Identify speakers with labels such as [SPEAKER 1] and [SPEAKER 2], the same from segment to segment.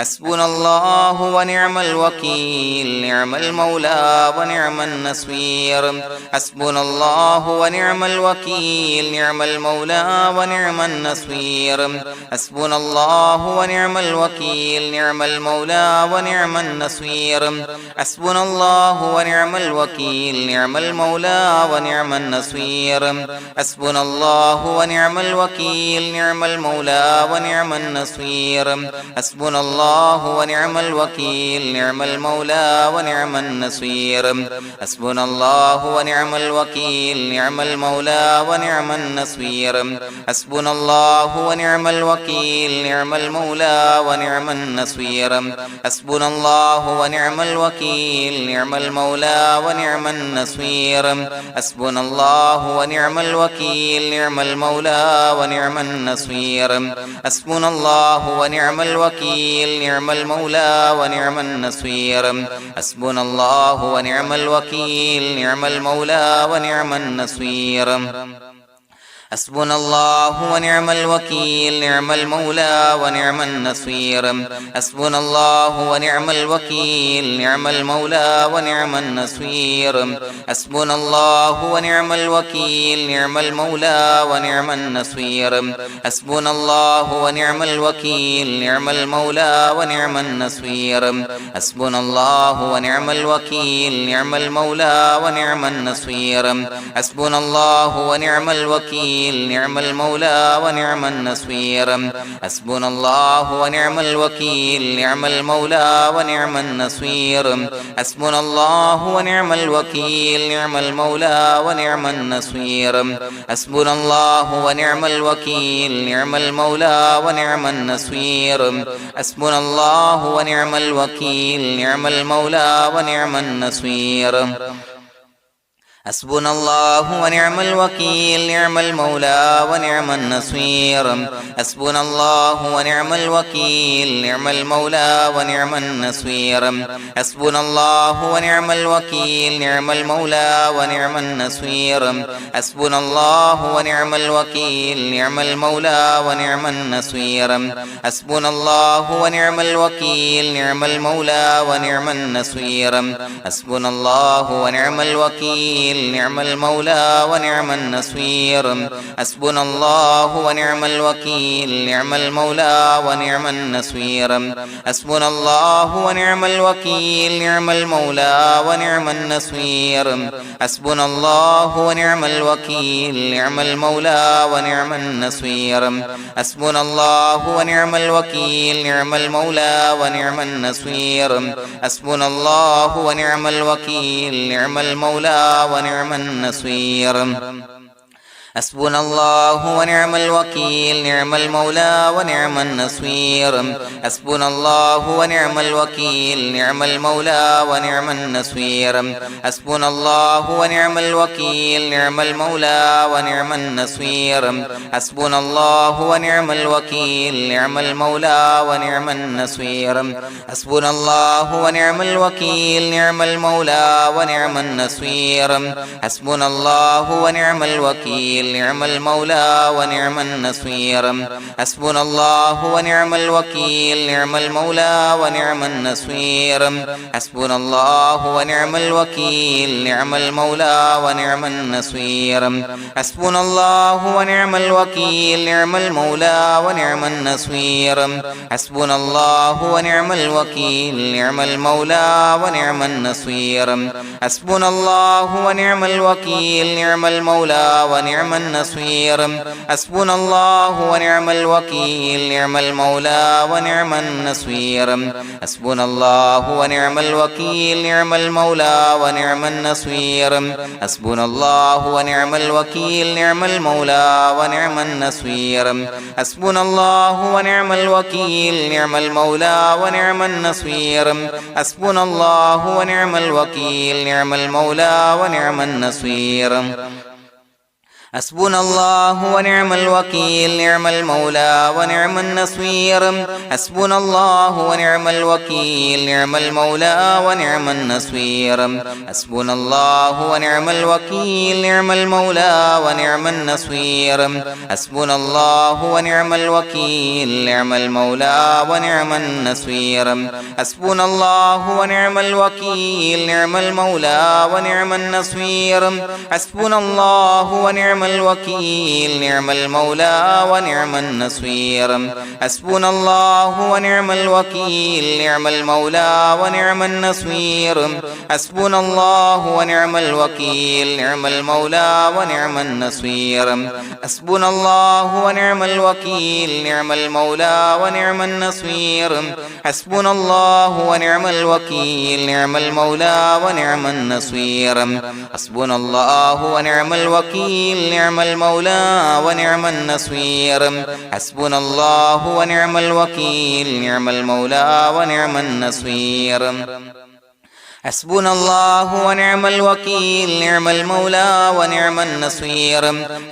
[SPEAKER 1] حسبنا الله ونعم الوكيل نعم المولى ونعم النصير حسبنا الله ونعم الوكيل نعم المولى ونعم النصير حسبنا الله ونعم الوكيل نعم المولى ونعم النصير حسبنا الله ونعم الوكيل نعم المولى ونعم النصير حسبنا الله ونعم الوكيل نعم المولى ونعم النصير حسبنا الله ونعم الوكيل نعم المولى ونعم النصير حسبنا الله ونعم الوكيل نعم المولى ونعم النصير حسبنا الله ونعم الوكيل نعم المولى ونعم النصير حسبنا الله ونعم الوكيل نعم المولى ونعم النصير حسبنا الله ونعم الوكيل نعم المولى ونعم النصير حسبنا الله ونعم الوكيل نعم المولى ونعم النصير حسبنا الله ونعم الوكيل نعم المولى ونعم النصير حسبنا الله ونعم الوكيل نعم المولى ونعم النصير حسبنا الله ونعم الوكيل نعم المولى ونعم النصير حسبنا الله ونعم الوكيل نعم المولى ونعم النصير حسبنا الله ونعم الوكيل نعم المولى ونعم النصير حسبنا الله ونعم الوكيل نعم المولى ونعم النصير حسبنا الله ونعم الوكيل نعم المولى ونعم النصير حسبنا الله ونعم الوكيل نعم المولى ونعم النصير حسبنا الله ونعم الوكيل نعم المولى ونعم النصير حسبنا الله ونعم الوكيل نعم المولى ونعم النصير حسبنا الله ونعم الوكيل نعم المولى ونعم النصير حسبنا الله ونعم الوكيل نعم المولى ونعم النصير حسبنا الله ونعم الوكيل نعم المولى ونعم النصير حسبنا الله ونعم الوكيل نعم المولى ونعم النصير حسبنا الله ونعم الوكيل نعم المولى ونعم النصير حسبنا الله ونعم الوكيل نعم المولى ونعم النصير حسبنا الله ونعم الوكيل نعم المولى ونعم النصير حسبنا الله ونعم الوكيل نعم المولى ونعم النصير حسبنا الله ونعم الوكيل نعم المولى ونعم النصير حسبنا الله ونعم الوكيل نعم المولى ونعم النصير حسبنا الله ونعم الوكيل نعم المولى ونعم النصير حسبنا الله ونعم الوكيل نعم المولى ونعم النصير حسبنا الله ونعم الوكيل نعم المولى ونعم النصير حسبنا الله ونعم الوكيل نعم المولى ونعم النصير حسبنا الله ونعم الوكيل نعم المولى ونعم النصير حسبنا الله ونعم الوكيل نعم المولى ونعم النصير حسبنا الله ونعم الوكيل نعم المولى ونعم النصير حسبنا الله ونعم الوكيل نعم المولى ونعم النصير حسبنا الله ونعم الوكيل نعم المولى ونعم النصير حسبنا الله ونعم الوكيل نعم المولى ونعم النصير حسبنا الله ونعم الوكيل نعم المولى ونعم النصير حسبنا الله ونعم الوكيل نعم المولى ونعم النصير حسبنا الله ونعم الوكيل نعم المولى ونعم النصير حسبنا الله ونعم الوكيل نعم المولى ونعم النصير حسبنا الله ونعم الوكيل نعم المولى ونعم النصير حسبنا الله ونعم الوكيل نعم المولى ونعم النصير حسبنا الله ونعم الوكيل نعم المولى ونعم النصير حسبنا الله ونعم الوكيل نعم المولى ونعم النصير حسبنا الله ونعم الوكيل نعم المولى ونعم النصير حسبنا الله ونعم الوكيل نعم المولى ونعم النصير حسبنا الله ونعم الوكيل نعم المولى ونعم النصير حسبنا الله ونعم الوكيل نعم المولى ونعم النصير حسبنا الله ونعم الوكيل نعم المولى ونعم النصير حسبنا الله ونعم الوكيل نعم المولى ونعم النصير حسبنا الله ونعم الوكيل نعم المولى ونعم النصير حسبنا الله ونعم الوكيل نعم المولى ونعم النصير حسبنا الله ونعم الوكيل نعم المولى ونعم النصير حسبنا الله ونعم الوكيل نعم المولى ونعم النصير حسبنا الله ونعم الوكيل نعم المولى ونعم النصير حسبنا الله ونعم الوكيل نعم المولى ونعم النصير حسبنا الله ونعم الوكيل نعم المولى ونعم النصير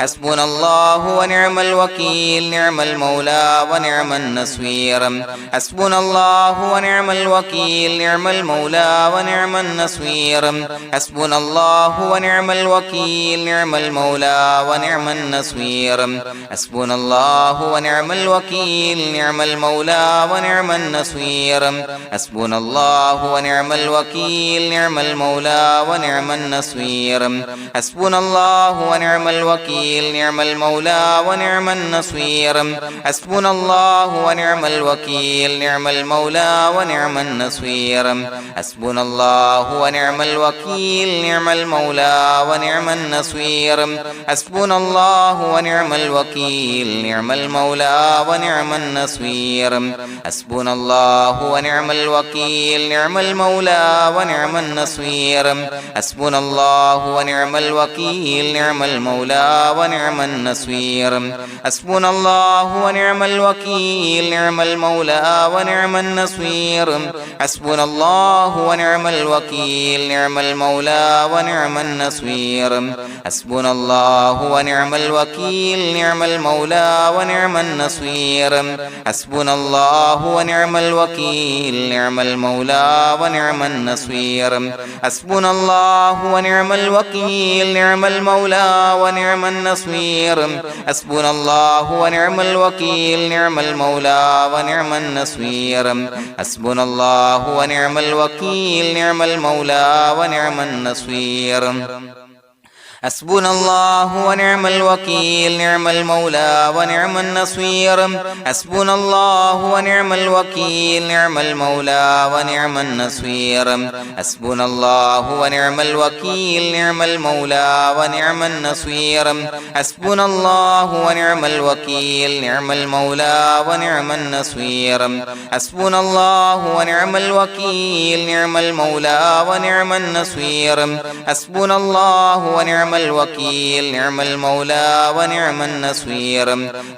[SPEAKER 1] حسبنا الله ونعم الوكيل نعم المولى ونعم النصير حسبنا الله ونعم الوكيل نعم المولى ونعم النصير حسبنا الله ونعم الوكيل نعم المولى ونعم النصير حسبنا الله ونعم الوكيل نعم المولى ونعم النصير حسبنا الله ونعم الوكيل نعم المولى ونعم النصير حسبنا الله ونعم الوكيل نعم المولى ونعم النصير حسبنا الله ونعم الوكيل نعم المولى ونعم النصير حسبنا الله ونعم الوكيل نعم المولى ونعم النصير حسبنا الله ونعم الوكيل نعم المولى ونعم النصير حسبنا الله ونعم الوكيل نعم المولى ونعم النصير حسبنا الله ونعم الوكيل نعم المولى ونعم النصير حسبنا الله ونعم الوكيل نعم المولى ونعم النصير حسبنا الله ونعم الوكيل نعم المولى ونعم النصير حسبنا الله ونعم الوكيل نعم المولى ونعم النصير حسبنا الله ونعم الوكيل نعم المولى ونعم النصير حسبنا الله ونعم الوكيل نعم المولى ونعم النصير حسبنا الله ونعم الوكيل نعم المولى ونعم النصير حسبنا الله ونعم الوكيل نعم المولى ونعم النصير حسبنا الله ونعم الوكيل نعم المولى ونعم النصير حسبنا الله ونعم الوكيل نعم المولى ونعم النصير حسبنا الله ونعم الوكيل نعم المولى ونعم النصير حسبنا الله ونعم الوكيل نعم المولى ونعم النصير حسبنا الله ونعم الوكيل نعم المولى ونعم النصير حسبنا الله ونعم الوكيل نعم المولى ونعم النصير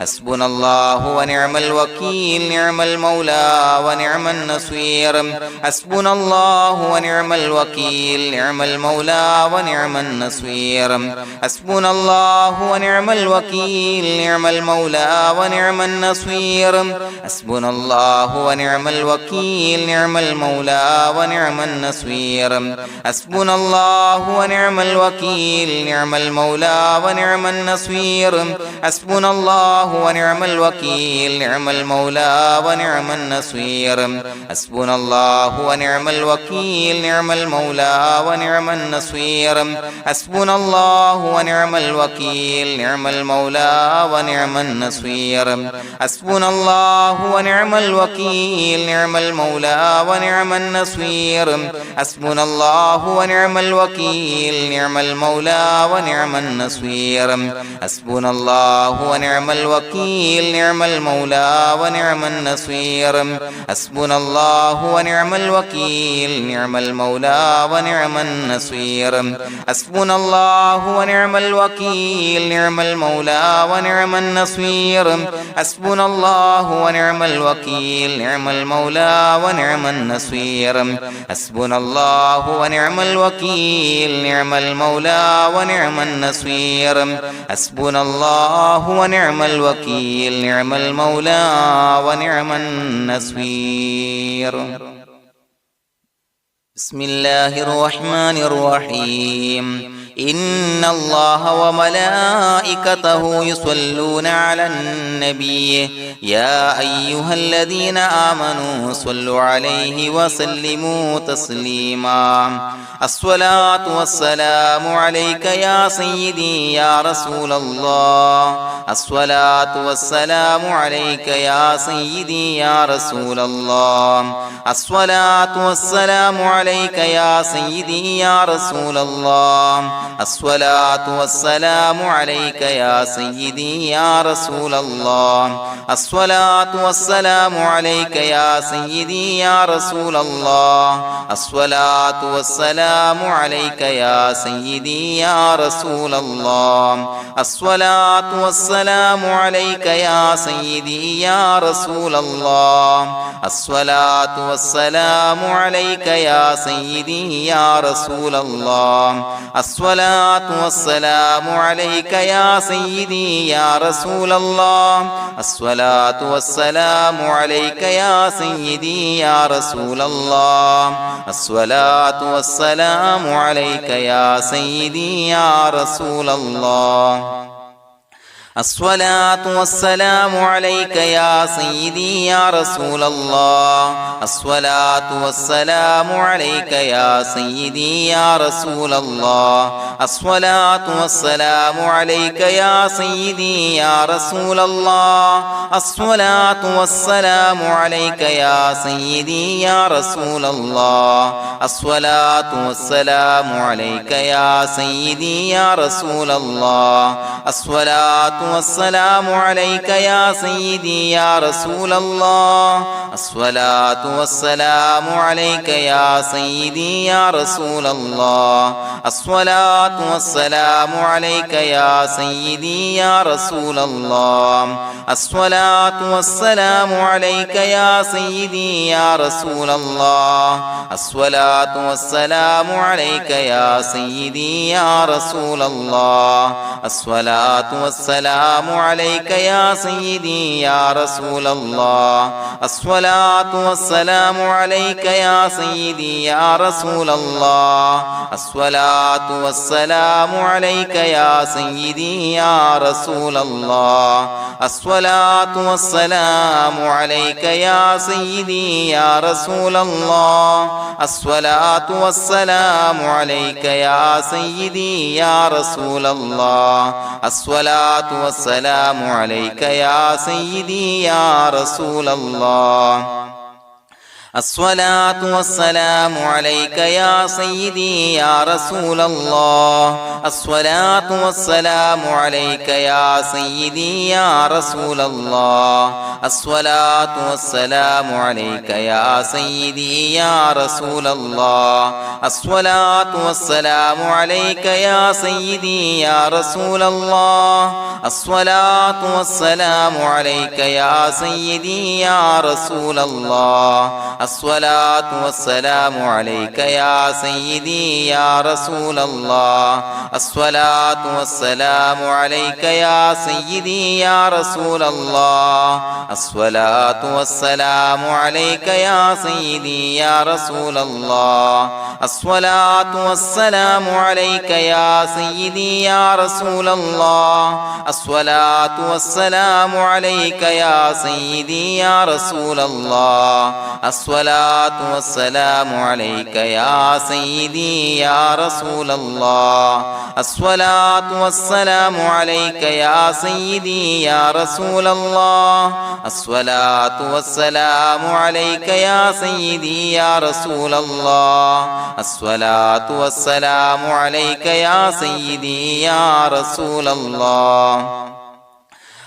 [SPEAKER 1] حسبنا الله ونعم الوكيل نعم المولى ونعم النصير حسبنا الله ونعم الوكيل نعم المولى ونعم النصير حسبنا الله ونعم الوكيل نعم المولى ونعم النصير حسبنا الله ونعم الوكيل نعم المولى ونعم النصير حسبنا الله ونعم الوكيل نعم المولى ونعم النصير حسبنا الله ونعم الوكيل نعم المولى ونعم النصير حسبنا الله ونعم الوكيل نعم المولى ونعم النصير حسبنا الله ونعم الوكيل نعم المولى ونعم النصير حسبنا الله ونعم الوكيل نعم المولى ونعم النصير حسبنا الله ونعم الوكيل نعم المولى ونعم النصير حسبنا الله ونعم الوكيل نعم المولى ونعم النصير حسبنا الله ونعم الوكيل نعم المولى ونعم النصير حسبنا الله ونعم الوكيل نعم المولى ونعم النصير حسبنا الله ونعم الوكيل نعم المولى ونعم النصير حسبنا الله ونعم الوكيل نعم المولى ونعم النصير حسبنا الله ونعم الوكيل نعم المولى ونعم النصير بسم الله الرحمن الرحيم إن الله وملائكته يصلون على النبي يا أيها الذين آمنوا صلوا عليه وسلموا تسليما الصلاة والسلام عليك يا سيدي يا رسول الله الصلاة والسلام عليك يا سيدي يا رسول الله الصلاة والسلام عليك يا سيدي يا رسول الله الصلاة والسلام عليك يا سيدي يا رسول الله الصلاة والسلام عليك يا سيدي يا رسول الله الصلاة والسلام عليك يا سيدي يا رسول الله الصلاة والسلام عليك يا سيدي يا رسول الله الصلاة والسلام عليك يا سيدي يا رسول الله الصلاة والسلام عليك يا سيدي يا رسول الله الصلاة والسلام عليك يا سيدي يا رسول الله الصلاة والسلام عليك يا سيدي يا رسول الله الصلاة والسلام عليك يا سيدي يا رسول الله الصلاة والسلام عليك يا سيدي يا رسول الله الصلاة والسلام عليك يا سيدي يا رسول الله الصلاة والسلام عليك يا سيدي يا رسول الله الصلاة والسلام عليك يا سيدي يا رسول الله الصلاة والسلام عليك يا سيدي يا رسول الله الصلاة والسلام عليك يا سيدي يا رسول الله الصلاة والسلام عليك يا سيدي يا رسول الله الصلاة والسلام عليك يا سيدي يا رسول الله الصلاة والسلام عليك يا سيدي يا رسول الله الصلاة والسلام عليك يا سيدي يا رسول الله الصلاة والسلام عليك يا سيدي يا رسول الله الصلاة والسلام عليك يا سيدي يا رسول الله الصلاة والسلام عليك يا سيدي يا رسول الله الصلاة والسلام عليك يا سيدي يا رسول الله الصلاة والسلام عليك يا سيدي يا رسول الله الصلاة والسلام عليك يا سيدي يا رسول الله الصلاة والسلام عليك يا سيدي يا رسول الله الصلاة والسلام عليك يا سيدي يا رسول الله الصلاة والسلام عليك يا سيدي يا رسول الله الصلاة والسلام عليك يا سيدي يا رسول الله الصلاة والسلام عليك يا سيدي يا رسول الله الصلاة والسلام عليك يا سيدي يا رسول الله الصلاة والسلام عليك يا سيدي يا رسول الله الصلاة والسلام عليك يا سيدي يا رسول الله الصلاة والسلام عليك يا سيدي يا رسول الله الصلاة والسلام عليك يا سيدي يا رسول الله الصلاة والسلام عليك يا سيدي يا رسول الله الصلاة والسلام عليك يا سيدي يا رسول الله الصلاة والسلام عليك يا سيدي يا رسول الله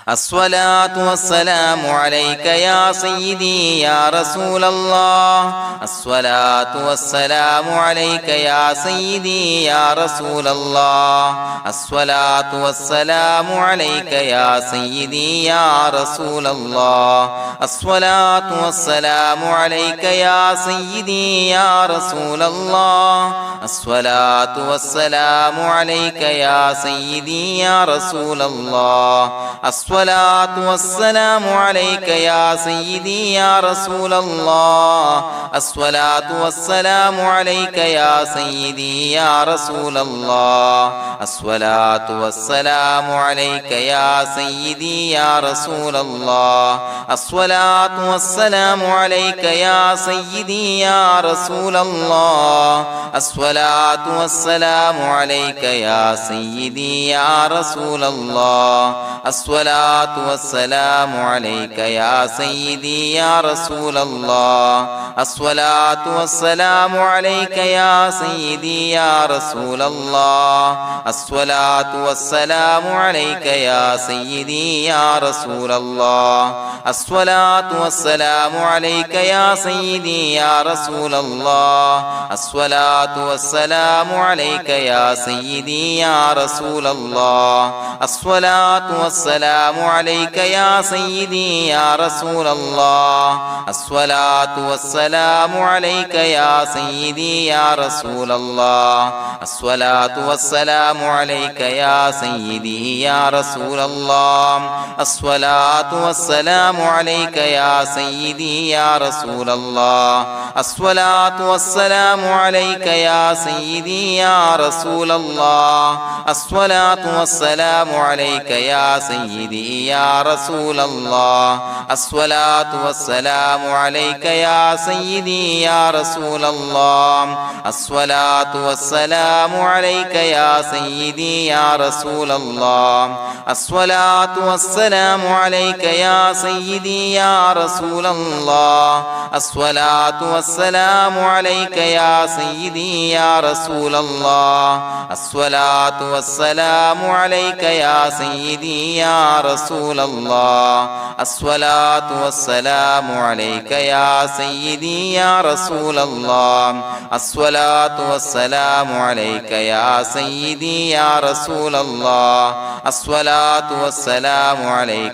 [SPEAKER 1] الصلاة والسلام عليك يا سيدي يا رسول الله الصلاة والسلام عليك يا سيدي يا رسول الله الصلاة والسلام عليك يا سيدي يا رسول الله الصلاة والسلام عليك يا سيدي يا رسول الله الصلاة والسلام عليك يا سيدي يا رسول الله الصلاة والسلام عليك يا سيدي يا رسول الله الصلاة والسلام عليك يا سيدي يا رسول الله الصلاة والسلام عليك يا سيدي يا رسول الله الصلاة والسلام عليك يا سيدي يا رسول الله الصلاة والسلام عليك يا سيدي يا رسول الله الصلاة والسلام عليك يا سيدي يا رسول الله الصلاة والسلام عليك يا سيدي يا رسول الله الصلاة والسلام عليك يا سيدي يا رسول الله الصلاة والسلام عليك يا سيدي يا رسول الله الصلاة والسلام عليك يا سيدي يا رسول الله الصلاة والسلام عليك يا سيدي يا رسول الله الصلاة والسلام عليك يا سيدي يا رسول الله الصلاة والسلام عليك يا سيدي يا رسول الله الصلاة والسلام عليك يا سيدي يا رسول الله الصلاة والسلام عليك يا سيدي يا رسول الله الصلاة والسلام عليك يا سيدي يا رسول الله الصلاة والسلام عليك يا سيدي يا رسول الله الصلاة والسلام عليك يا سيدي يا رسول الله الصلاة والسلام عليك يا سيدي يا رسول الله الصلاة والسلام عليك يا سيدي يا رسول الله الصلاة والسلام عليك يا سيدي يا رسول الله الصلاة والسلام عليك يا سيدي يا رسول الله الصلاة والسلام عليك يا سيدي يا رسول الله الصلاة والسلام عليك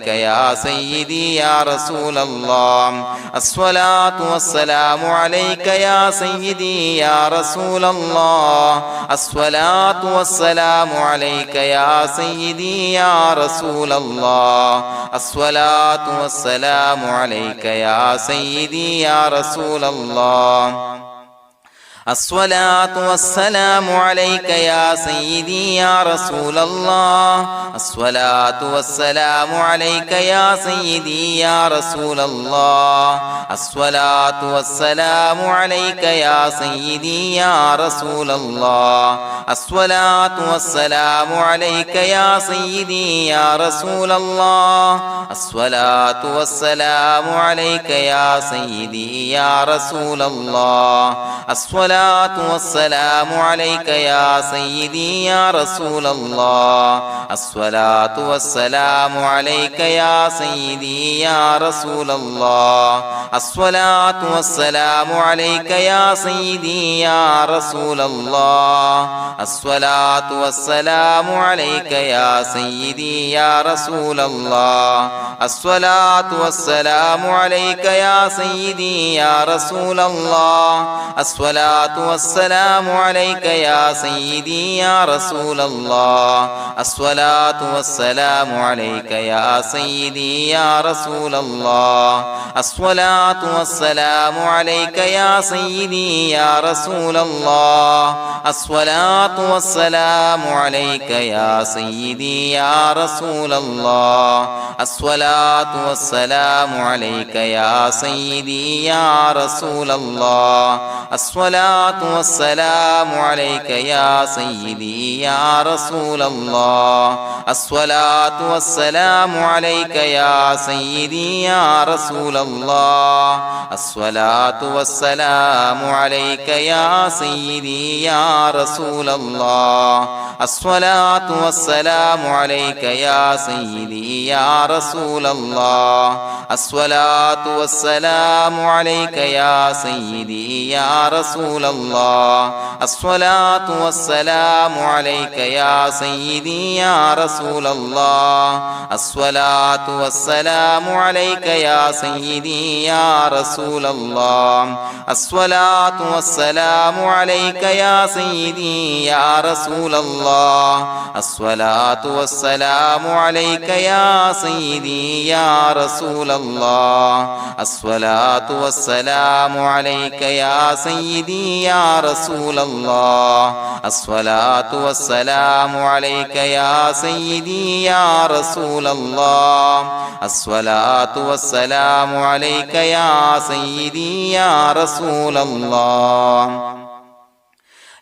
[SPEAKER 1] يا سيدي يا رسول الله الصلاة والسلام عليك يا سيدي يا رسول الله الصلاة والسلام عليك يا سيدي يا رسول الله الصلاة والسلام عليك يا سيدي يا رسول الله الصلاة والسلام عليك يا سيدي يا رسول الله الصلاة والسلام عليك يا سيدي يا رسول الله الصلاة والسلام عليك يا سيدي يا رسول الله الصلاة والسلام عليك يا سيدي يا رسول الله الصلاة والسلام عليك يا سيدي يا رسول الله الصلاة والسلام عليك يا سيدي يا رسول الله الصلاة والسلام عليك يا سيدي يا رسول الله الصلاة والسلام عليك يا سيدي يا رسول الله الصلاة والسلام عليك يا سيدي يا رسول الله الصلاة والسلام عليك يا سيدي يا رسول الله الصلاة والسلام عليك يا سيدي يا رسول الله الصلاة والسلام عليك يا سيدي يا رسول الله الصلاة والسلام عليك يا سيدي يا رسول الله الصلاة والسلام عليك يا سيدي يا رسول الله الصلاة والسلام عليك يا سيدي يا رسول الله الصلاة الصلاة والسلام عليك يا سيدي يا رسول الله الصلاة والسلام عليك يا سيدي يا رسول الله الصلاة والسلام عليك يا سيدي يا رسول الله الصلاة والسلام عليك يا سيدي يا رسول الله الصلاة والسلام عليك يا سيدي يا رسول الله الصلاة والسلام عليك يا سيدي يا رسول الله الصلاة والسلام عليك يا سيدي يا رسول الله الصلاة والسلام عليك يا سيدي يا رسول الله الصلاة والسلام عليك يا سيدي يا رسول الله الصلاة والسلام عليك يا سيدي يا رسول الله الصلاة والسلام عليك يا سيدي يا رسول الله الصلاة والسلام عليك يا سيدي يا رسول الله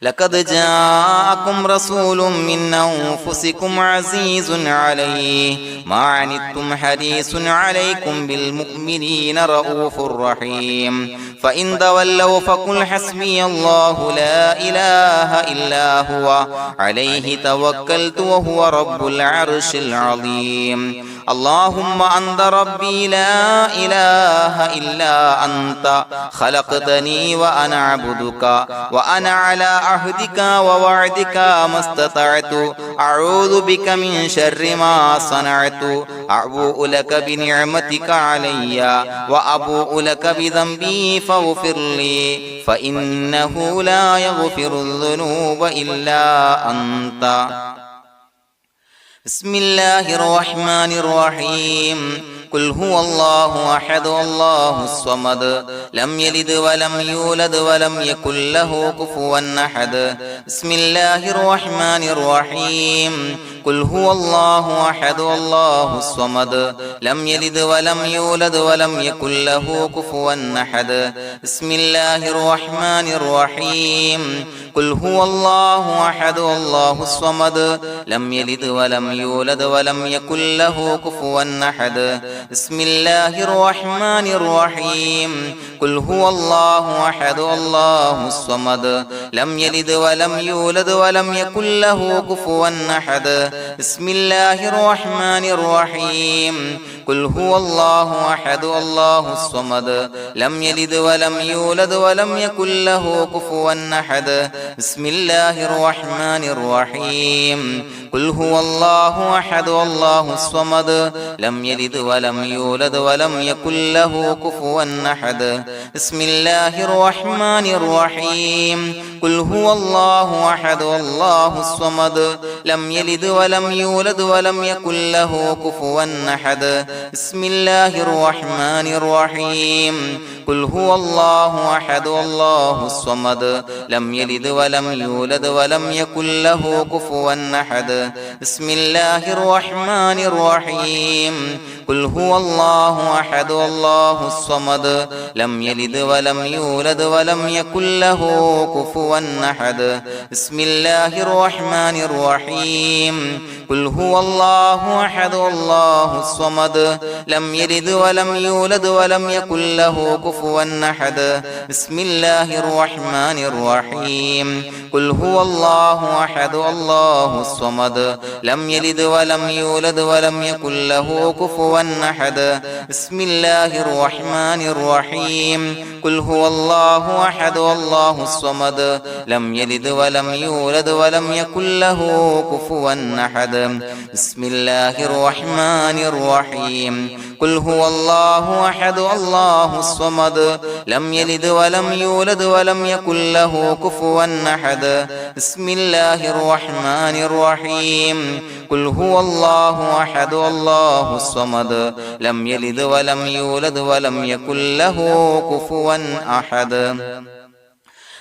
[SPEAKER 1] لقد جاءكم رسول من أنفسكم عزيز عليه ما عنتم حريص عليكم بالمؤمنين رؤوف رحيم فإن تولوا فقل حسبي الله لا إله إلا هو عليه توكلت وهو رب العرش العظيم اللهم أنت ربي لا إله إلا أنت خلقتني وأنا عبدك وأنا على عهدك ووعدك ما استطعت أعوذ بك من شر ما صنعت أبوء لك بنعمتك علي وأبوء لك بذنبي فاغفر لي فإنه لا يغفر الذنوب إلا أنت بسم الله الرحمن الرحيم قل هو الله أحد الله الصمد لم يلد ولم يولد ولم يكن له كفوا أحد بسم الله الرحمن الرحيم قل هو الله أحد الله الصمد لم يلد ولم يولد ولم يكن له كفوا أحد بسم الله الرحمن الرحيم قل هو الله أحد الله الصمد لم يلد ولم يولد ولم يكن له كفوا أحد بسم الله الرحمن الرحيم قل هو الله أحد الله الصمد لم يلد ولم يولد ولم يكن له كفوا أحد بسم الله الرحمن الرحيم قل هو الله أحد الله الصمد لم يلد ولم يولد ولم يكن له كفوا أحد بسم الله الرحمن الرحيم قل هو الله أحد الله الصمد لم يلد ولم يولد ولم يكن له كفوا أحد بسم الله الرحمن الرحيم قل هو الله أحد الله الصمد لم يلد ولم يولد ولم يكن له كفوا أحد بسم الله الرحمن الرحيم قل هو الله أحد الله الصمد لم يلد ولم يولد ولم يكن له كفوا أحد بسم الله الرحمن الرحيم قل هو الله أحد الله الصمد لم يلد ولم يولد ولم يكن له كفوا أحد بسم الله الرحمن الرحيم قل هو الله أحد الله الصمد لم يلد ولم يولد ولم يكن له كفوا أحد بسم الله الرحمن الرحيم قل هو الله أحد الله الصمد لم يلد ولم يولد ولم يكن له كفوا أحد بسم الله الرحمن الرحيم قل هو الله أحد الله الصمد لم يلد ولم يولد ولم يكن له كفوا أحد بسم الله الرحمن الرحيم قل هو الله أحد الله الصمد لم يلد ولم يولد ولم يكن له كفوا أحد بسم الله الرحمن الرحيم قل هو الله أحد الله الصمد لم يلد ولم يولد ولم يكن له كفوا أحد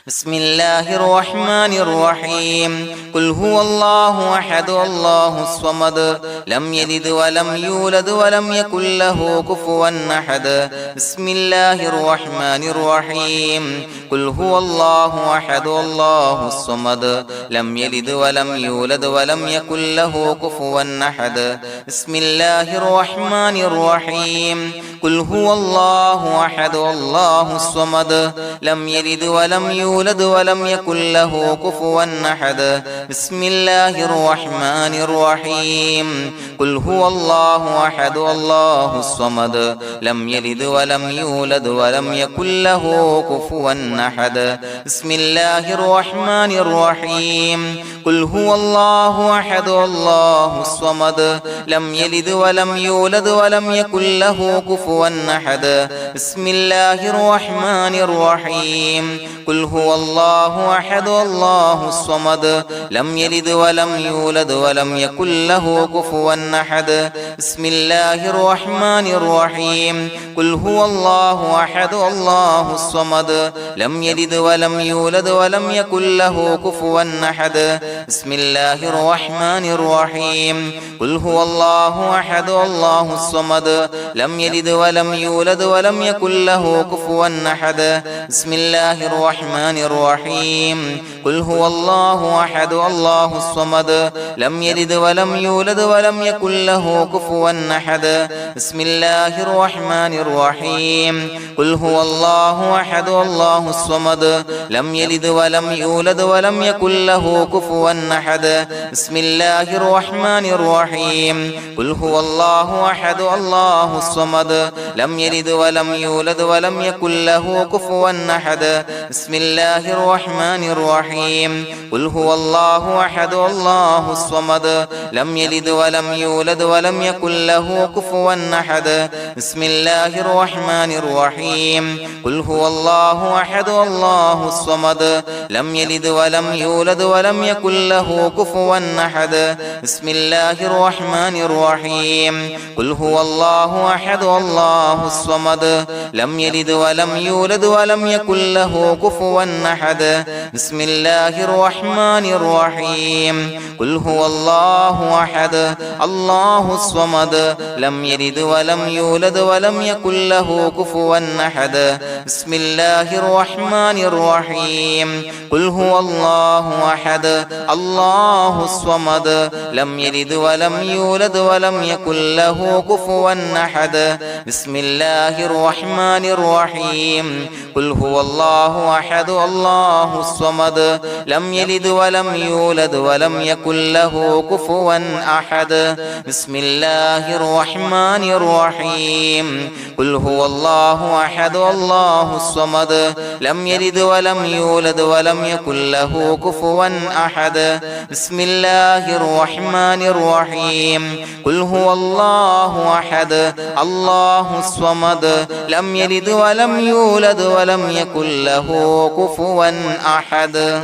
[SPEAKER 1] بسم الله الرحمن الرحيم قل هو الله أحد الله الصمد لم يلد ولم يولد ولم يكن له كفوا أحد بسم الله الرحمن الرحيم قل هو الله أحد الله الصمد لم يلد ولم يولد ولم يكن له كفوا أحد بسم الله الرحمن الرحيم قل هو الله أحد الله الصمد لم يلد ولم يولد ولم يكن له كفوا أحد بسم الله الرحمن الرحيم قل هو الله أحد الله الصمد لم يلد ولم يولد ولم يكن له كفوا أحد بسم الله الرحمن الرحيم قل هو الله أحد الله الصمد لم يلد ولم يولد ولم يكن له كفوا أحد بسم الله الرحمن الرحيم قل هو الله أحد الله الصمد لم يلد ولم يولد ولم يكن له كفوا أحد بسم الله الرحمن الرحيم قل هو الله أحد الله الصمد لم يلد ولم يولد ولم يكن له كفوا أحد بسم الله الرحمن الرحيم قل هو الله أحد الله الصمد لم يلد ولم يولد ولم يكن له كفوا أحد بسم الله الرحمن الرحيم قل هو الله أحد الله الصمد لم يلد ولم يولد ولم يكن له كفوا أحد بسم الله الرحمن الرحيم قل هو الله أحد الله الصمد لم يلد ولم يولد ولم يكن له كفوا أحد بسم الله الرحمن الرحيم قل هو الله أحد الله الصمد لم يلد ولم يولد ولم يكن له كفوا أحد بسم الله الرحمن الرحيم قل هو الله أحد الله الصمد لم يلد ولم يولد ولم يكن له كفوا أحد بسم الله الرحمن الرحيم قل هو الله أحد الله الصمد لم يلد ولم يولد ولم يكن له كفوا أحد بسم الله الرحمن الرحيم قل هو الله أحد الله الصمد لم يلد ولم يولد ولم يكن له كفوا أحد بسم الله الرحمن الرحيم قل هو الله أحد الله الصمد لم يلد ولم يولد ولم يكن له كفوا أحد بسم الله الرحمن الرحيم قل هو الله أحد الله الصمد لم يلد ولم يولد ولم يكن له كفوا أحد بسم الله الرحمن الرحيم قل هو الله أحد الله الصمد لم يلد ولم يولد ولم يكن له كفوا أحد بسم الله الرحمن الرحيم قل هو الله أحد الله الصمد لم يلد ولم يولد ولم يكن له كفوا أحد بسم الله الرحمن الرحيم قل هو الله أحد الله الصمد لم يلد ولم يولد ولم يكن له كفوا أحد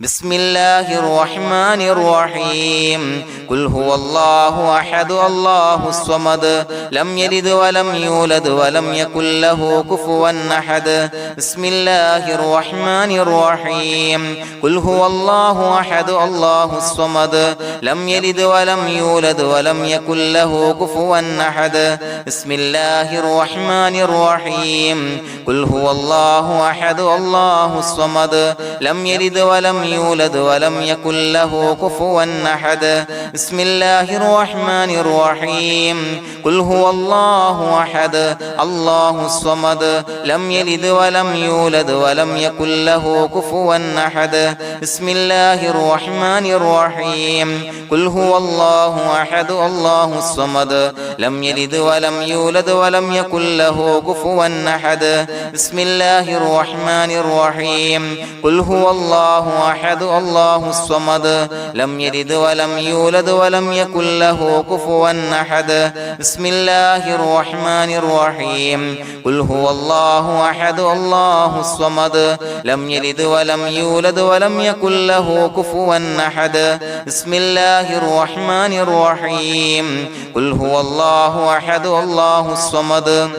[SPEAKER 1] بسم الله الرحمن الرحيم قل هو الله أحد الله الصمد لم يلد ولم يولد ولم يكن له كفوا أحد بسم الله الرحمن الرحيم قل هو الله أحد الله الصمد لم يلد ولم يولد ولم يكن له كفوا أحد بسم الله الرحمن الرحيم قل هو الله أحد الله الصمد لم يلد ولم يولد ولم يكن له كفوا أحد بسم الله الرحمن الرحيم قل هو الله أحد الله الصمد لم يلد ولم يولد ولم يكن له كفوا أحد بسم الله الرحمن الرحيم قل هو الله أحد الله الصمد لم يلد ولم يولد ولم يكن له كفوا أحد بسم الله الرحمن الرحيم قل هو الله أحد الله الصمد لم يلد ولم يولد ولم يكن له كفوا أحد بسم الله الرحمن الرحيم قل هو الله أحد الله الصمد لم يلد ولم يولد ولم يكن له كفوا أحد بسم الله الرحمن الرحيم قل هو الله أحد الله الصمد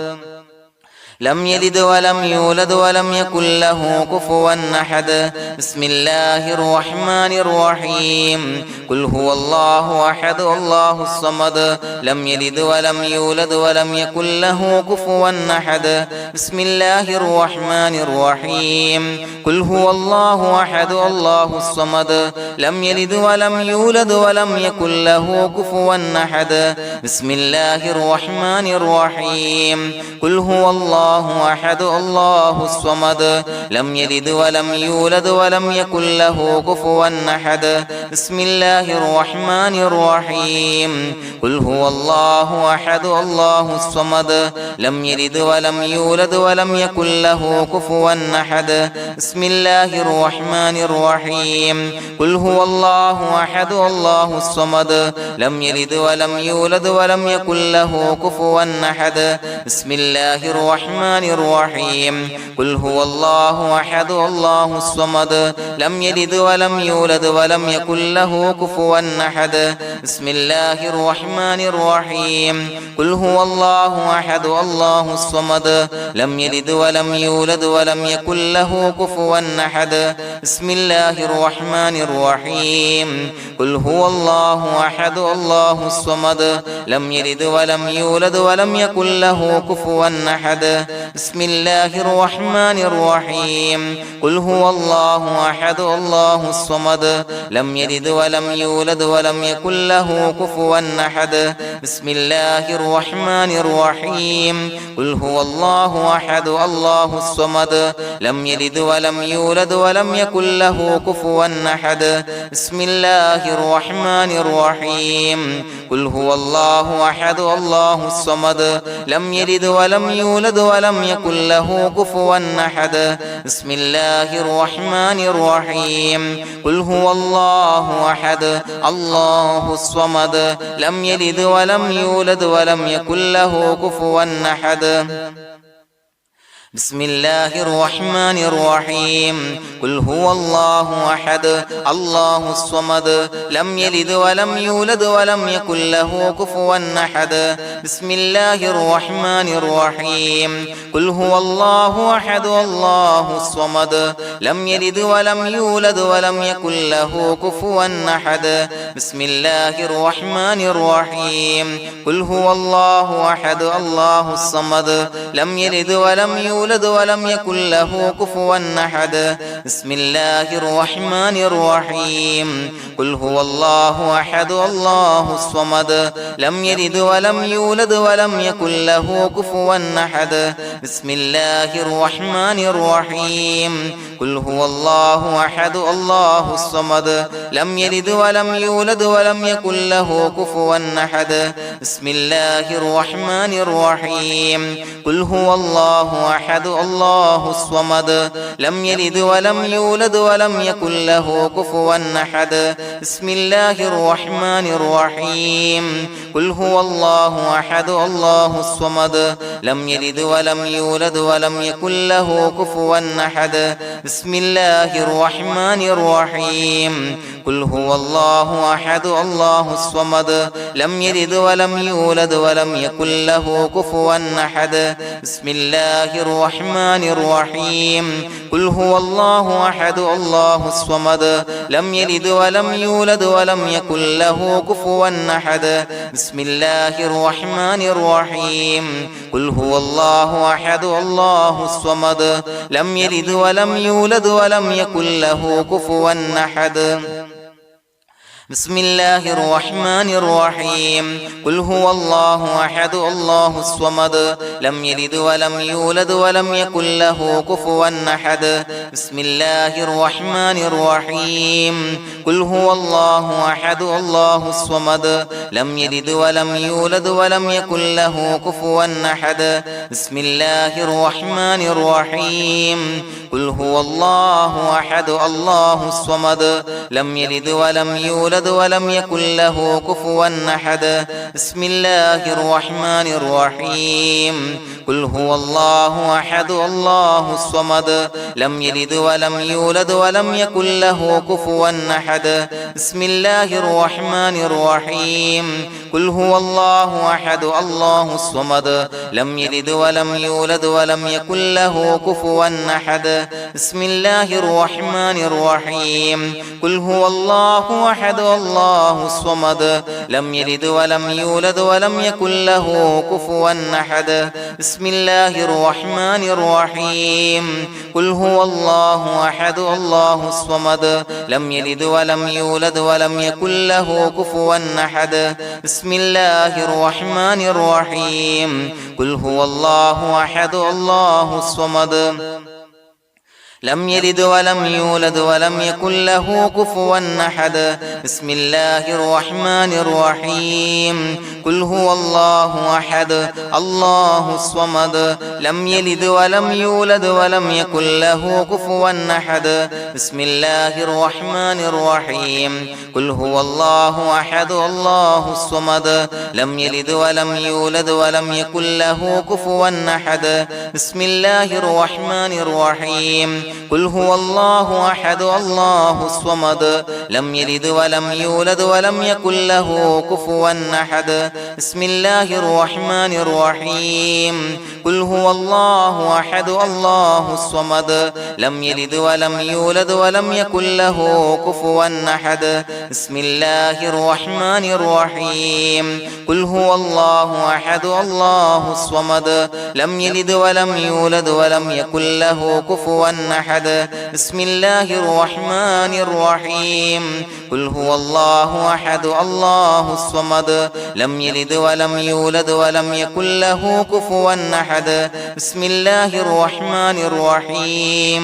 [SPEAKER 1] لم يلد ولم يولد ولم يكن له كفوا أحد بسم الله الرحمن الرحيم قل هو الله أحد الله الصمد لم يلد ولم يولد ولم يكن له كفوا أحد بسم الله الرحمن الرحيم قل هو الله أحد الله الصمد لم يلد ولم يولد ولم يكن له كفوا أحد بسم الله الرحمن الرحيم قل هو الله أحد الله الصمد لم يلد ولم يولد ولم يكن له كفوا أحد بسم الله الرحمن الرحيم قل هو الله أحد الله الصمد لم يلد ولم يولد ولم يكن له كفوا أحد بسم الله الرحمن الرحيم قل هو الله أحد الله الصمد لم يلد ولم يولد ولم يكن له كفوا أحد بسم الله الرحمن الرحيم قل هو الله أحد الله الصمد لم يلد ولم يولد ولم يكن له كفوا أحد بسم الله الرحمن الرحيم قل هو الله أحد الله الصمد لم يلد ولم يولد ولم يكن له كفوا أحد بسم الله الرحمن الرحيم قل هو الله أحد الله الصمد لم يلد ولم يولد ولم يكن له كفوا أحد بسم الله الرحمن الرحيم قل هو الله أحد الله الصمد لم يلد ولم يولد ولم يكن له كفوا أحد بسم الله الرحمن الرحيم قل هو الله أحد الله الصمد لم يلد ولم يولد ولم يكن له كفوا أحد بسم الله الرحمن الرحيم قل هو الله أحد الله الصمد لم يلد ولم يولد ولم يكن له كفوا أحد بسم الله الرحمن الرحيم قل هو الله أحد الله الصمد لم يلد ولم يولد ولم يكن له كفوا أحد بسم الله الرحمن الرحيم قل هو الله أحد الله الصمد لم يلد ولم يولد ولم يكن له كفوا أحد بسم الله الرحمن الرحيم قل هو الله أحد الله الصمد لم يلد ولم يولد ولم يكن له كفوا أحد بسم الله الرحمن الرحيم قل هو الله أحد الله الصمد لم يلد ولم يولد ولم يكن له كفوا أحد بسم الله الرحمن الرحيم قل هو الله أحد الله الصمد لم يلد ولم يولد ولم يكن له كفوا أحد بسم الله الرحمن الرحيم قل هو الله أحد الله الصمد لم يلد ولم يولد ولم يكن له كفوا أحد بسم الله الرحمن الرحيم قل هو الله أحد الله الصمد لم يلد ولم يولد ولم يكن له كفوا أحد بسم الله الرحمن الرحيم قل هو الله أحد الله الصمد لم يلد ولم يولد ولم يكن له كفوا أحد بسم الله الرحمن الرحيم قل هو الله أحد الله الصمد لم يلد ولم يولد ولم يكن له كفوا أحد بسم الله الرحمن الرحيم قل هو الله أحد الله الصمد لم يلد ولم يولد ولم يكن له كفوا أحد بسم الله الرحمن الرحيم قل هو الله أحد الله الصمد لم يلد ولم يولد ولم يكن له كفوا أحد بسم الله الرحمن الرحيم قل هو الله أحد الله الصمد لم يلد ولم يولد ولم يكن له كفوا أحد بسم الله الرحمن الرحيم قل هو الله أحد الله الصمد لم يلد ولم يولد ولم يكن له كفوا أحد بسم الله الرحمن الرحيم قل هو الله أحد الله الصمد لم يلد ولم يولد يولد ولم يكن له كفوا أحد بسم الله الرحمن الرحيم قل هو الله أحد الله الصمد لم يلد ولم يولد ولم يكن له كفوا أحد بسم الله الرحمن الرحيم قل هو الله أحد الله الصمد لم يلد ولم يولد ولم يكن له كفوا أحد بسم الله الرحمن الرحيم قل هو الله أحد الله الصمد لم يلد ولم يولد ولم يكن له كفوا أحد بسم الله الرحمن الرحيم قل هو الله أحد الله الصمد لم يلد ولم يولد ولم يكن له كفوا أحد بسم الله الرحمن الرحيم قل هو الله أحد الله الصمد لم يلد ولم يولد ولم يكن له كفوا أحد بسم الله الرحمن الرحيم قل هو الله أحد الله الصمد لم يلد ولم يولد ولم يكن له كفوا أحد بسم الله الرحمن الرحيم قل هو الله أحد الله الصمد لم يلد ولم يولد ولم يكن له كفوا أحد بسم الله الرحمن الرحيم قل هو الله أحد الله الصمد لم يلد ولم يولد ولم يكن له كفوا أحد بسم الله الرحمن الرحيم قل هو الله أحد الله الصمد لم يلد ولم يولد ولم يكن له كفوا أحد بسم الله الرحمن الرحيم قل هو الله أحد الله الصمد لم يلد ولم يولد ولم يكن له كفوا أحد بسم الله الرحمن الرحيم قل هو الله أحد الله الصمد لم يلد ولم يولد ولم يكن له كفوا أحد بسم الله الرحمن الرحيم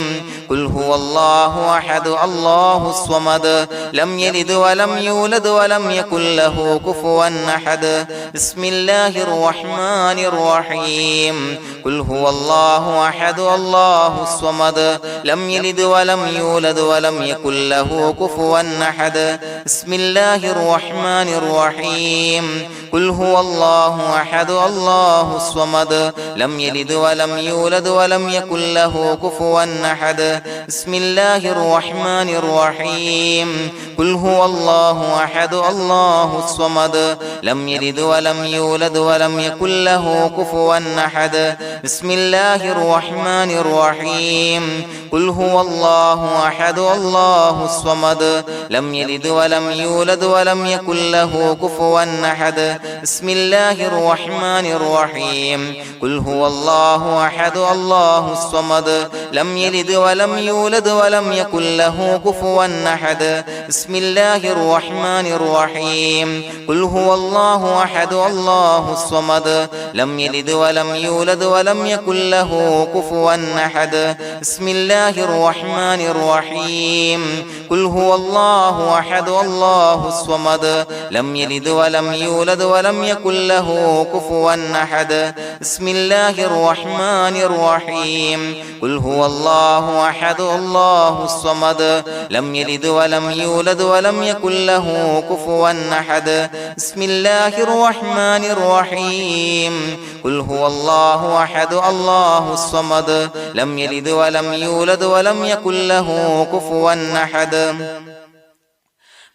[SPEAKER 1] قل هو الله أحد الله الصمد لم يلد ولم يولد ولم يكن له كفوا أحد بسم الله الرحمن الرحيم قل هو الله أحد الله الصمد لم يلد ولم يولد ولم يكن له كفوا أحد بسم الله الرحمن الرحيم قل هو الله أحد الله الصمد لم يلد ولم يولد ولم يكن له كفوا أحد بسم الله الرحمن الرحيم قل هو الله أحد الله الصمد لم يلد ولم يولد ولم يكن له كفوا أحد بسم الله الرحمن الرحيم قل هو الله أحد الله الصمد لم يلد ولم يولد ولم يكن له كفوا أحد بسم الله الرحمن الرحيم قل هو الله أحد الله الصمد لم يلد ولم يولد ولم يكن له كفوا أحد بسم الله الرحمن الرحيم قل هو الله أحد الله الصمد لم يلد ولم يولد ولم يكن له كفوا أحد بسم الله الرحمن الرحيم قل هو الله أحد الله الصمد لم يلد ولم يولد ولم يكن له كفوا أحد بسم الله الرحمن الرحيم قل هو الله أحد الله الصمد لم يلد ولم يولد ولم يكن له كفوا أحد بسم الله الرحمن الرحيم قل هو الله أحد الله الصمد لم يلد ولم يولد ولم يكن له كفوا أحد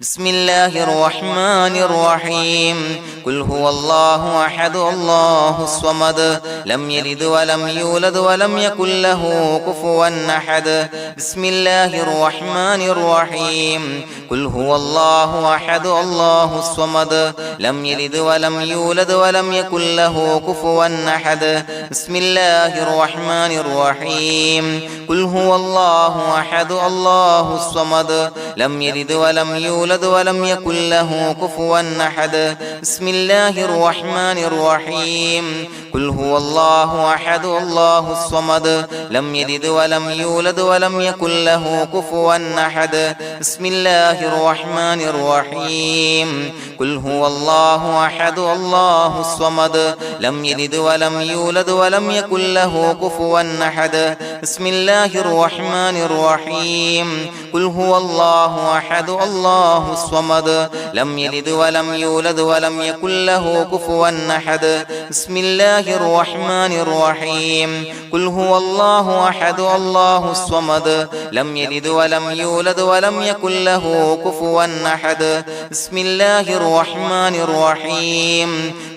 [SPEAKER 1] بسم الله الرحمن الرحيم قل هو الله أحد الله الصمد لم يلد ولم يولد ولم يكن له كفوا أحد بسم الله الرحمن الرحيم قل هو الله أحد الله الصمد لم يلد ولم يولد ولم يكن له كفوا أحد بسم الله الرحمن الرحيم قل هو الله أحد الله الصمد لم يلد ولم يولد ولم يكن له كفوا أحد بسم الله الرحمن الرحيم قل هو الله أحد الله الصمد لم يلد ولم يولد ولم يكن له كفوا أحد بسم الله الرحمن الرحيم قل هو الله أحد الله الصمد لم يلد ولم يولد ولم يكن له كفوا أحد بسم الله الرحمن الرحيم قل هو الله الله أحد الله الصمد لم يلد ولم يولد ولم يكن له كفوا أحد بسم الله الرحمن الرحيم قل هو الله أحد الله الصمد لم يلد ولم يولد ولم يكن له كفوا أحد بسم الله الرحمن الرحيم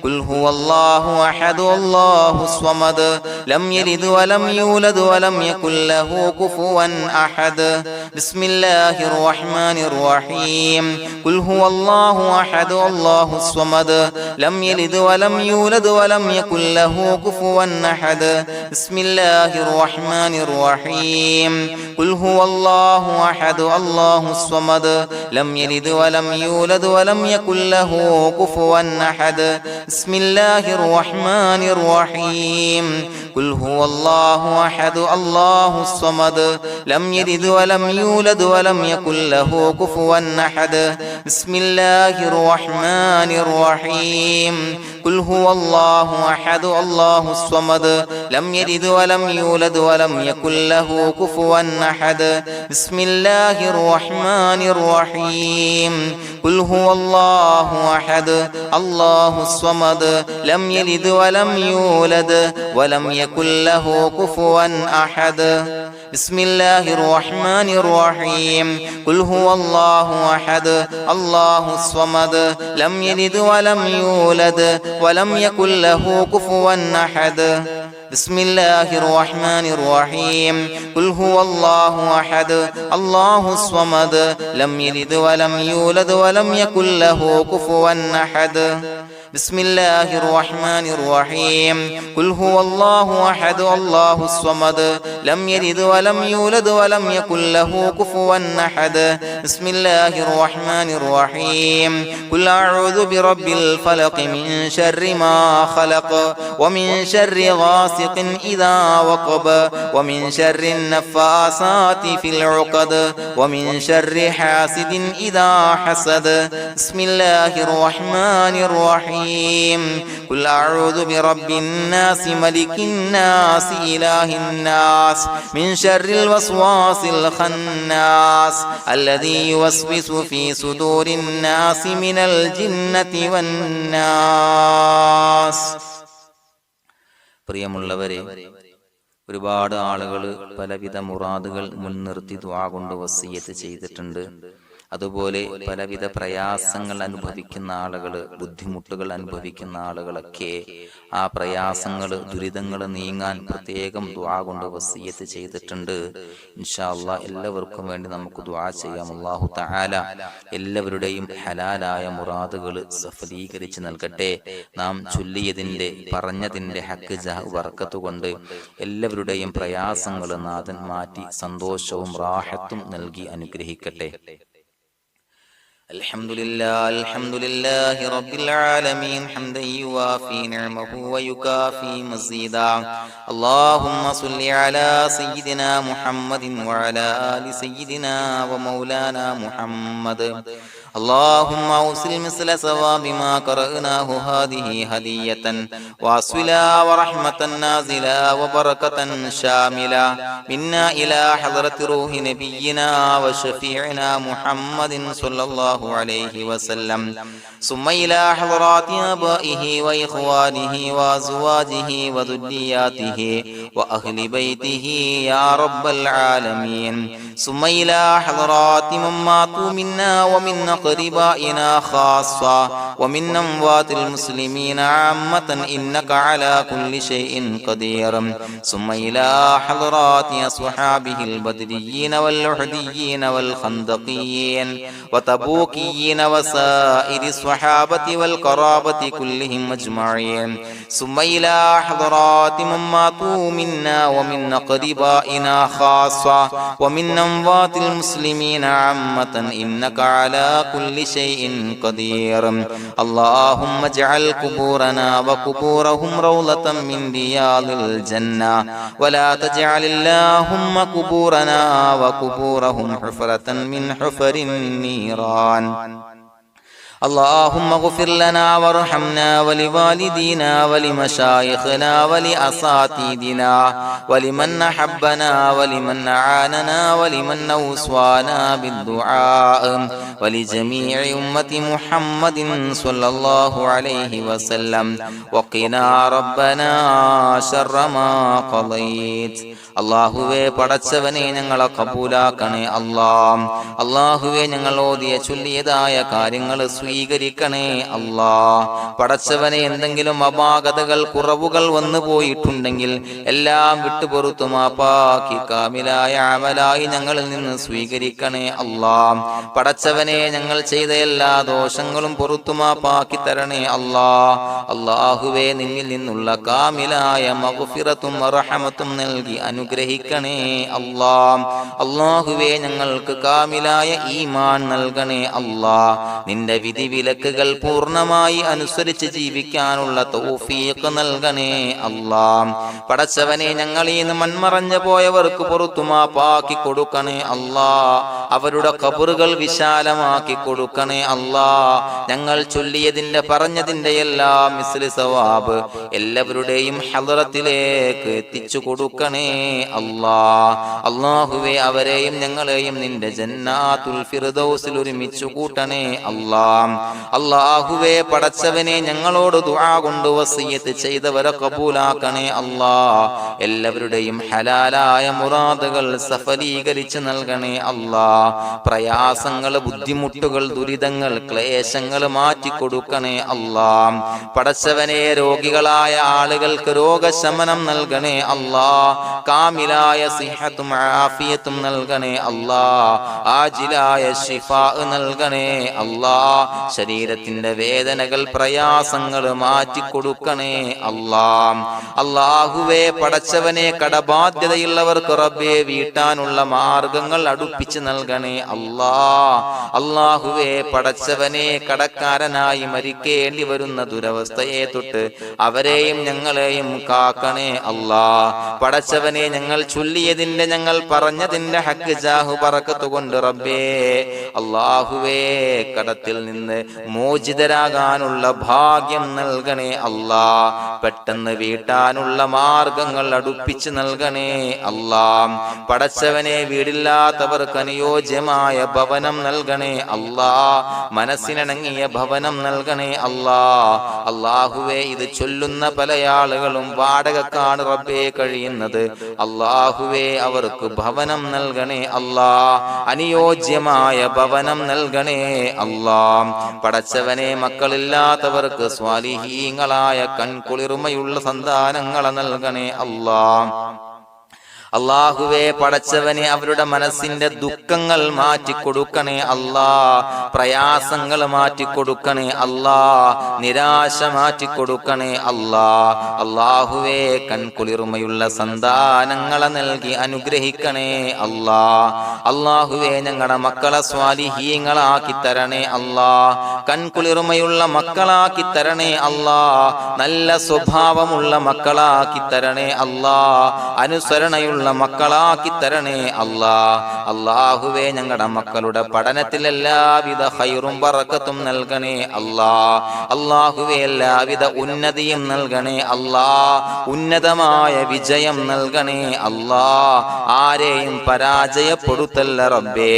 [SPEAKER 1] قل هو الله أحد الله الصمد لم يلد ولم يولد ولم يكن له كفوا أحد بسم الله الرحمن الرحيم قل هو الله أحد الله الصمد لم يلد ولم يولد ولم يكن له كفوا أحد بسم الله الرحمن الرحيم قل هو الله أحد الله الصمد لم يلد ولم يولد ولم يكن له كفوا أحد بسم الله الرحمن الرحيم قل هو الله أحد الله الصمد لم يلد ولم يولد ولم يكن له كفوا أحد بسم الله الرحمن الرحيم قل هو الله أحد الله الصمد لم يلد ولم يولد ولم يكن له كفوا أحد بسم الله الرحمن الرحيم قل هو الله أحد الله الصمد لم يلد ولم يولد ولم يكن له كفوا أحد بسم الله الرحمن الرحيم قل هو الله أحد الله الصمد لم يلد ولم يولد ولم يكن له كفوا أحد بسم الله الرحمن الرحيم قل هو الله أحد الله الصمد لم يلد ولم يولد ولم يكن له كفوا أحد بسم الله الرحمن الرحيم قل هو الله أحد الله الصمد لم يلد ولم يولد ولم يكن له كفوا أحد بسم الله الرحمن الرحيم قل أعوذ برب الفلق من شر ما خلق ومن شر غاسق إذا وقب ومن شر النفاثات في العقد ومن شر حاسد إذا حسد بسم الله الرحمن الرحيم قل أعوذ برب الناس ملك الناس إله الناس من شر الوسواس الخناس الذي يوسوس في صدور الناس من الجنة والناس. പ്രിയമുള്ളവരെ, ഒരുപാട് ആളുകൾ പലവിധ മുറാദുകൾ മുൻനിർത്തി ദുആ കൊണ്ട് വസിയ്യത്ത് ചെയ്തിട്ടുണ്ട്. അതുപോലെ പലവിധ പ്രയാസങ്ങൾ അനുഭവിക്കുന്ന ആളുകൾ, ബുദ്ധിമുട്ടുകൾ അനുഭവിക്കുന്ന ആളുകളൊക്കെ ആ പ്രയാസങ്ങൾ, ദുരിതങ്ങൾ നീങ്ങാൻ പ്രത്യേകം ദുആ കൊണ്ട് വസിയ്യത്ത് ചെയ്തിട്ടുണ്ട്. ഇൻഷാ അല്ലാഹ് എല്ലാവർക്കും വേണ്ടി നമുക്ക് ദുആ ചെയ്യാം. അല്ലാഹു തആല എല്ലാവരുടെയും ഹലാലായ മുറാദുകൾ സഫലീകരിച്ച് നൽകട്ടെ. നാം ചൊല്ലിയതിന്റെ, പറഞ്ഞതിന്റെ ഹക്ക് ജാഹ് ബർക്കത്ത് കൊണ്ട് എല്ലാവരുടെയും പ്രയാസങ്ങൾ നാഥൻ മാറ്റി സന്തോഷവും റാഹത്തും നൽകി അനുഗ്രഹിക്കട്ടെ. الحمد لله رب العالمين حمدا يوافي نعمه ويكافي مزيدا. اللهم صل على سيدنا محمد وعلى آل سيدنا ومولانا محمد. اللهم أوصل مثل ثواب ما قرأناه هذه هدية واصلا ورحمة نازلا وبركة شاملة منا إلى حضرة روح نبينا وشفيعنا محمد صلى الله عليه وسلم، ثم إلى حضرات آبائه وإخوانه وأزواجه وذرياته وأهل بيته يا رب العالمين، ثم إلى حضرات من ماتوا منا ومن أقربائنا خاصة ومن أموات المسلمين عامة إنك على كل شيء قدير، ثم إلى حضرات أصحابه البدريين والأحديين والخندقيين وتبوكيين وسائر الصحابة والقرابة كلهم أجمعين، ثم إلى حضرات من ماتوا منا ومن أقربائنا خاصة ومن أموات المسلمين عامة إنك على كل شيء قدير. اللهم اجعل قبورنا وقبورهم روضة من رياض الجنة، ولا تجعل اللهم قبورنا وقبورهم حفرة من حفر النيران. اللهم اغفر لنا وارحمنا ولوالدينا ولمشايخنا ولأساتذتنا ولمن أحبنا ولمن أعاننا ولمن أوصانا بالدعاء ولجميع أمة محمد صلى الله عليه وسلم وقنا ربنا شر ما قضيت. അള്ളാഹുവേ പടച്ചവനെ ഞങ്ങളെ കബൂലാക്കണേ അല്ലാഹ്. അള്ളാഹുവേ ഞങ്ങൾ ഓതിയ ചൊല്ലിയതായ കാര്യങ്ങൾ സ്വീകരിക്കണേ അല്ലാഹ്. പടച്ചവനെ എന്തെങ്കിലും അപാകതകൾ കുറവുകൾ വന്നു പോയിട്ടുണ്ടെങ്കിൽ എല്ലാം വിട്ടുപൊറുത്തു മാപ്പാക്കി കാമിലായ അമലായി ഞങ്ങളിൽ നിന്ന് സ്വീകരിക്കണേ അല്ലാഹ്. പടച്ചവനെ ഞങ്ങൾ ചെയ്ത എല്ലാ ദോഷങ്ങളും പൊറുത്തു മാപ്പാക്കി തരണേ അല്ലാഹ്. അള്ളാഹുവേ നിന്നിൽ നിന്നുള്ള കാമിലായ മഗ്ഫിറത്തും റഹമത്തും നൽകി അനുഗ്രഹിക്കണേ അല്ലാഹ്. അല്ലാഹുവേ ഞങ്ങൾക്ക് കാമിലായ ഈമാൻ നൽകണേ അല്ലാഹ്. നിന്റെ വിധി വിലക്കുകൾ പൂർണ്ണമായി അനുസരിച്ച് ജീവിക്കാനുള്ള തൗഫീഖ് നൽകണേ അല്ലാഹ്. പടച്ചവനെ ഞങ്ങളിൽ നിന്ന് മൺമറഞ്ഞു പോയവർക്ക് പുറത്തു മാപ്പാക്കി കൊടുക്കണേ അല്ലാഹ്. അവരുടെ ഖബറുകൾ വിശാലമാക്കി കൊടുക്കണേ അല്ലാഹ്. ഞങ്ങൾ ചൊല്ലിയതിന്റെ പറഞ്ഞതിന്റെ എല്ലാം മിസ്ലി സവാബ് എല്ലാവരുടെയും ഹളറത്തിലേക്ക് എത്തിച്ചു കൊടുക്കണേ അല്ലാഹ്. അല്ലാഹുവേ അവരെയും ഞങ്ങളെയും നിന്റെ ജന്നാത്തുൽ ഫിർദൗസിൽ ഒരുമിച്ചു കൂട്ടണേ അല്ലാഹ്. അല്ലാഹുവേ പടച്ചവനെ ഞങ്ങളോട് ദുആ കൊണ്ട് വസിയത്ത് ചെയ്തവരെ കബൂലാക്കണേ അല്ലാഹ്. എല്ലാവരുടെയും ഹലാലായ മുറാദുകൾ സഫലീകരിച്ച് നൽകണേ അല്ലാഹ്. പ്രയാസങ്ങൾ, ബുദ്ധിമുട്ടുകൾ, ദുരിതങ്ങൾ, ക്ലേശങ്ങൾ മാറ്റിക്കൊടുക്കണേ അല്ലാഹ്. പടച്ചവനെ രോഗികളായ ആളുകൾക്ക് രോഗശമനം നൽകണേ അല്ലാഹ്. കാമിലായ സിഹത്തും ആഫിയത്തും നൽകണേ അല്ലാഹ്. ആജിലായ ശിഫാ നൽകണേ അല്ലാഹ്. ശരീരത്തിന്റെ വേദനകൾ, പ്രയാസങ്ങൾ മാറ്റിക്കൊടുക്കണേ അല്ലാഹ്. അല്ലാഹുവേ പടച്ചവനെ കടബാധ്യതയുള്ളവർക്ക് റബ്ബേ വീട്ടാനുള്ള മാർഗങ്ങൾ അടുപ്പിച്ച് നൽകണേ അല്ലാഹ്. അല്ലാഹുവേ പടച്ചവനെ കടക്കാരനായി മരിക്കേണ്ടി വരുന്ന ദുരവസ്ഥയെ തൊട്ട് അവരെയും ഞങ്ങളെയും കാക്കണേ അല്ലാഹ്. പടച്ചവനെ ഞങ്ങൾ ചൊല്ലിയതിന്റെ, ഞങ്ങൾ പറഞ്ഞതിന്റെ ഹക്ക് ജാഹു ബറക്കത്ത് കൊണ്ട് റബ്ബേ അല്ലാഹുവേ കടത്തിൽ നിന്ന് മോചിതരാകാനുള്ള ഭാഗ്യം നൽകണേ അല്ലാഹ്. പെട്ടെന്ന് വീട്ടാനുള്ള മാർഗങ്ങൾ അടുപ്പിച്ച് നൽകണേ അല്ലാഹ്. പടച്ചവനെ വീടില്ലാത്തവർക്ക് അനുയോജ്യമായ ഭവനം നൽകണേ അല്ലാഹ്. മനസ്സിനിണങ്ങിയ ഭവനം നൽകണേ അല്ലാഹ്. അല്ലാഹുവേ ഇത് ചൊല്ലുന്ന പല ആളുകളും വാടകക്കാണ് റബ്ബേ കഴിയുന്നത്. അല്ലാഹുവേ അവർക്ക് ഭവനം നൽകണേ അല്ലാഹ്. അനുയോജ്യമായ ഭവനം നൽകണേ അല്ലാഹ്. പടച്ചവനെ മക്കളില്ലാത്തവർക്ക് സ്വാലിഹീങ്ങളായ കൺകുളിർമയുള്ള സന്താനങ്ങളെ നൽകണേ അല്ലാഹ്. അല്ലാഹുവേ പടച്ചവനെ അവരുടെ മനസ്സിന്റെ ദുഃഖങ്ങൾ മാറ്റിക്കൊടുക്കണേ അല്ലാഹ്. പ്രയാസങ്ങൾ മാറ്റിക്കൊടുക്കണേ അല്ലാഹ്. നിരാശ മാറ്റിക്കൊടുക്കണേ അല്ലാഹ്. അല്ലാഹുവേ കൺകുളിർമയുള്ള സന്താനങ്ങളെ നൽകി അനുഗ്രഹിക്കണേ അല്ലാഹ്. അല്ലാഹുവേ ഞങ്ങളുടെ മക്കളെ സ്വാലിഹീങ്ങളാക്കി തരണേ അല്ലാഹ്. കൺകുളിർമയുള്ള മക്കളാക്കി തരണേ അല്ലാഹ്. നല്ല സ്വഭാവമുള്ള മക്കളാക്കി തരണേ അല്ലാഹ്. അനുസരണയുള്ള മക്കളാക്കി തരണേ അല്ലാഹ്. അല്ലാഹുവേ ഞങ്ങളുടെ മക്കളുടെ പഠനത്തിൽ എല്ലാവിധ ഖൈറും ബറക്കത്തും നൽകണേ അല്ലാഹ്. അല്ലാഹുവേ എല്ലാവിധ ഉന്നതിയും നൽകണേ അല്ലാഹ്. ഉന്നതമായ വിജയം നൽകണേ അല്ലാഹ്. ആരെയും പരാജയപ്പെടുത്തല്ല റബ്ബേ.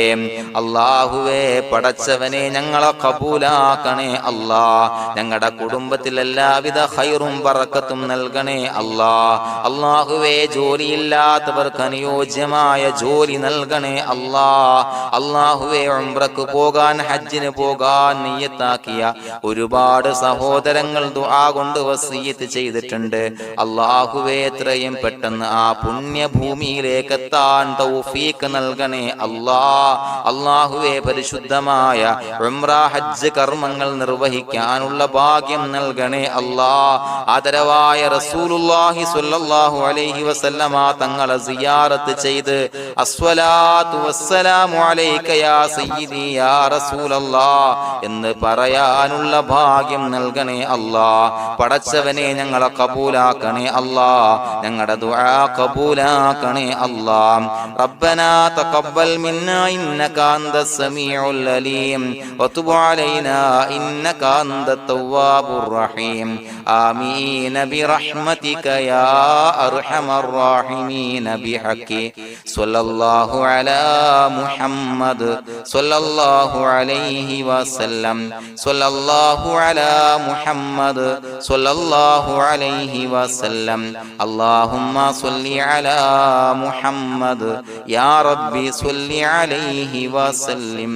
[SPEAKER 1] അല്ലാഹുവേ പടച്ചവനെ ഞങ്ങളെ കബൂലാക്കണേ അല്ലാഹ്. ഞങ്ങളുടെ കുടുംബത്തിൽ എല്ലാവിധ ഖൈറും ബറക്കത്തും നൽകണേ അല്ലാഹ്. അല്ലാഹുവേ ജോലിയില്ലാത്ത അനുയോജ്യമായ ജോലി നൽകണേ അല്ലാഹ്. അല്ലാഹുവേ ഉംറക്ക് പോകാൻ, ഹജ്ജിന് പോകാൻ നിയ്യത്താക്കിയ ഒരുപാട് സഹോദരങ്ങൾ ദുആ കൊണ്ട് വസിയത്ത് ചെയ്തിട്ടുണ്ട്. അല്ലാഹുവേ എത്രയും പെട്ടെന്ന് ആ പുണ്യഭൂമിയിലേക്ക് എത്താൻ തൗഫീഖ് നൽകണേ അല്ലാഹ്. അല്ലാഹുവേ പരിശുദ്ധമായ ഉംറ ഹജ്ജ് കർമ്മങ്ങൾ നിർവഹിക്കാനുള്ള ഭാഗ്യം നൽകണേ അല്ലാഹ്. ആദരവായ റസൂലുള്ളാഹി സ്വല്ലല്ലാഹു അലൈഹി വസല്ലമ തങ്ങളെ സിയാറത്ത് ചെയ്ത് അസ്സലാത്തു വസ്സലാമു അലൈക യാ സയ്യിദി യാ റസൂലല്ലാഹ് എന്ന് പറയാനുള്ള ഭാഗ്യം നൽകണേ അല്ലാഹ്. പടച്ചവനെ ഞങ്ങളെ കബൂലാക്കണേ അല്ലാഹ്, ഞങ്ങളുടെ ദുആ കബൂലാക്കണേ അല്ലാഹ്. റബ്ബനാ തഖബ്ബൽ മിന്നാ ഇന്നക അന്തസ് സമീഉൽ അലീം വതുബ് അലൈനാ ഇന്നക അന്തത് തവ്വാബുർ റഹീം. ആമീൻ ബിറഹ്മതിക യാ അർഹമർ റഹീമീൻ ബിഹഖി സ്വല്ലല്ലാഹു അലാ മുഹമ്മദ് സ്വല്ലല്ലാഹു അലൈഹി വസല്ലം സ്വല്ലല്ലാഹു അലാ മുഹമ്മദ് സ്വല്ലല്ലാഹു അലൈഹി വസല്ലം. അല്ലാഹുമ്മ സ്വല്ലി അലാ മുഹമ്മദ് യാ റബ്ബി സ്വല്ലി അലൈഹി വസല്ലം.